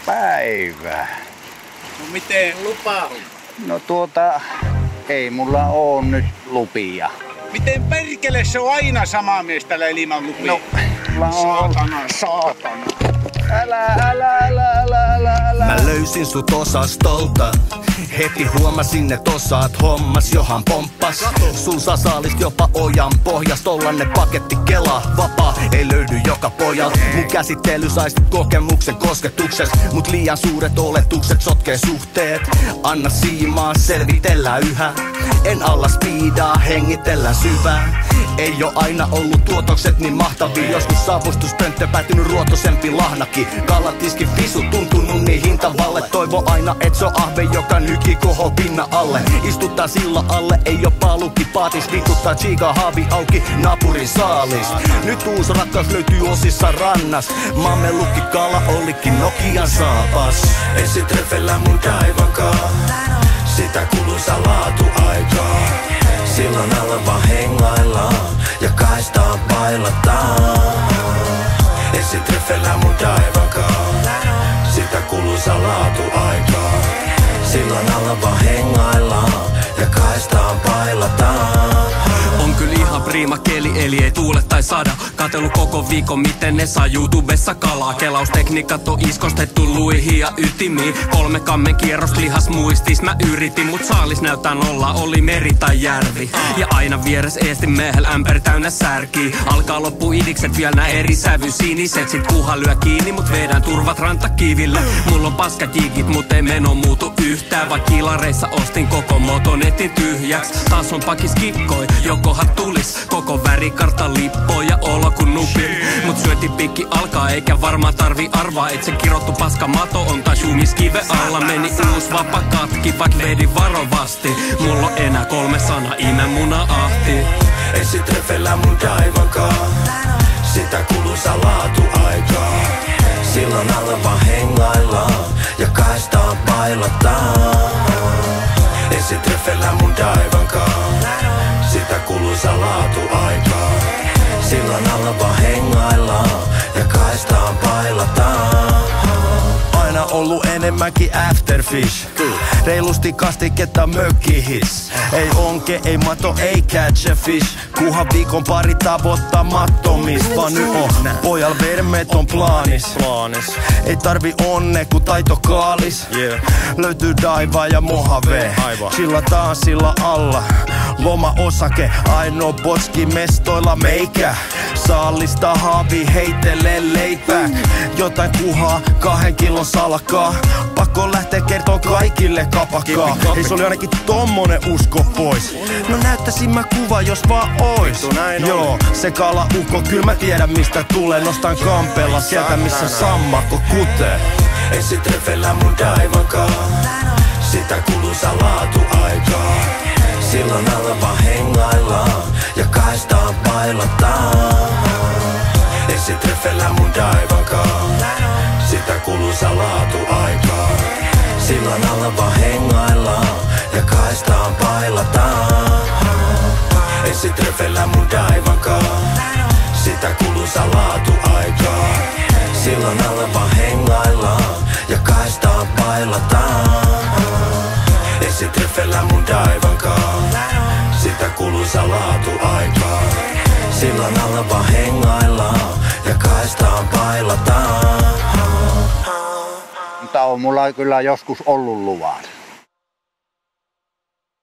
päivää. No miten lupa? No ei mulla oo nyt lupia. Miten perkele se on aina sama mies tällä ilman lupia? No, saatana. Älä. Mä löysin sut osastolta. Heti huomasin, et osaat hommas, johan pomppas. Sul sasaalist jopa ojan pohjas, tollanen paketti Kela vapaa ei löydy joka pojalt. Mun käsittely sais kokemuksen kosketukses, mut liian suuret oletukset sotkee suhteet. Anna siimaa, selvitellään yhä. En alla speedaa, hengitellään syvää. Ei oo aina ollut tuotokset niin mahtavia. Joskus saavustuspönttö päätynyt ruotosempi lahnaki. Kallatiski fisu tuntunut niin hintavalle. Toivo aina et se on ahve, joka nyki koho pinna alle. Istuttaa silla alle, ei oo paaluki paatis. Vituttaa chiga haavi auki, naapurin saalis. Nyt uusi rakkaus löytyy osissa rannas. Maamme lukki kala olikin Nokian saapas. Esitreffellä mun daivankaan, sitä kuluisa laatuaikaa. Silloin alla vaan hengaillaan ja kaistaan bailataan. Esitreffellä mun daivankaan, sitä kuluisa laatuaikaa. Silloin alla vaan hengaillaan ja kaistaan bailataan. On kyllä ihan prima keli, eli ei tuule tai sada. Katsellut koko viikon, miten ne saa YouTubessa kalaa. Kelaustekniikat on iskostettu luihin ja ytimiin. 3 kammen kierrost lihas muistis mä yritin, mut saalis näyttää nolla, oli meri tai järvi. Ja aina vieres eestin mehel ämpäri täynnä särkii. Alkaa loppu idikset vielä nää eri sävy siniset. Sit kuha lyö kiinni, mut vedän turvat rantakiville. Mulla on paskakiikit, mut ei meno muutu yhtään. Vai kilareissa ostin koko motonetin tyhjäks. Taas on pakis kikkoi, jokohan tulis koko värikartta lippoo ja olo kun nupin. Mut syöntipikki alkaa eikä varmaan tarvi arvaa. Et se kirottu paska mato on tai sumiskive alla. Meni uus vapa katki, vaik vedin varovasti. Mulla on enää 3 sanaa, imä muna ahti. Esitreffellä mun daivankaan, sitä kuluisa laatuaikaa. Silloin alla vaan hengaillaan ja kaistaan bailataan. Esitreffellä mun daivankaan, sitä kuluisa laatuaikaa. Silloin alla vaan hengaillaan ja kaistaan bailataan. Aina ollut enemmänkin afterfish. Reilusti kastiketta mökkihis. Ei onke, ei mato, ei catch a fish. Kuhan viikon pari tavoittamattomis. Vaan nyt on pojal vermeet on plaanis. Ei tarvi onne ku taito kaalis. Löytyy daivaa ja mohave. Chillataan sillä alla. Loma osake, ainoa potski mestoilla meikä. Saalista haavi heittelee leipää. Jotain kuhaa, 2 kilon salkaa. Pakko lähteä kertoo kaikille kapakkaa. Ei se oli ainakin tommonen usko pois. No näyttäisin mä kuva jos vaan ois. Joo, se kala ukko, kyl mä tiedän mistä tulee. Nostan kampella sieltä missä sammakko kutee. Esitreffellä mun daivankaan, sitä kuluisa laatuaikaa. Silloin alla vaan hengaillaan ja kaistaan bailataan. Esitreffellä mun daivankaan, sitä kuluisa laatuaikaa. Silloin alla vaan hengaillaan ja kaistaan bailataan. Esitreffellä mun daivankaan, sitä kuluisa laatuaikaa. Silloin alla vaan hengaillaan ja kaistaan bailataan. Esitreffellä mun daivankaan, sitä kuluisa laatuaikaa. Silloin alla vaan hengaillaan ja kaistaan bailataan. Mutta on mulla kyllä joskus ollut luvan.